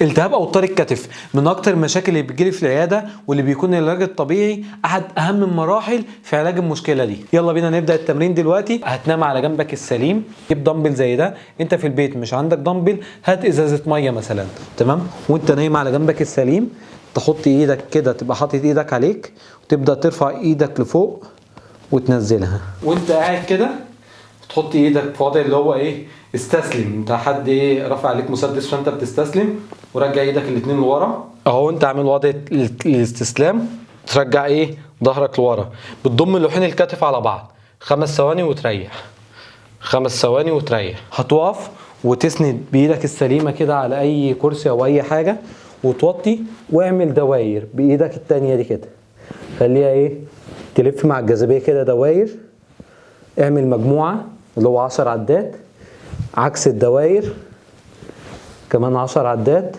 التهاب اوتار الكتف من اكتر المشاكل اللي بتجيلي في العياده، واللي بيكون العلاج الطبيعي احد اهم المراحل في علاج المشكله دي. يلا بينا نبدا التمرين دلوقتي. هتنام على جنبك السليم، جيب دمبل زي ده. انت في البيت مش عندك دمبل، هات ازازه ميه مثلا، تمام؟ وانت نايم على جنبك السليم تحط ايدك كده، تبقى حاطط ايدك عليك وتبدا ترفع ايدك لفوق وتنزلها، وانت قاعد كده تحط ايدك في وضع اللي هو ايه، استسلم. انت حد ايه رفع عليك مسدس فانت بتستسلم، ورجع ايدك الاتنين لورا اهو. انت عامل وضع الاستسلام، ترجع ايه ظهرك لورا، بتضم لوحين الكتف على بعض 5 ثواني وتريح، 5 ثواني وتريح. هتقف وتسند بايدك السليمه كده على اي كرسي او اي حاجه وتوطي، واعمل دواير بايدك التانيه دي كده، خليها ايه تلف مع الجاذبيه كده دواير. اعمل مجموعه اللي هو 10 عدات، عكس الدواير كمان 10 عدات،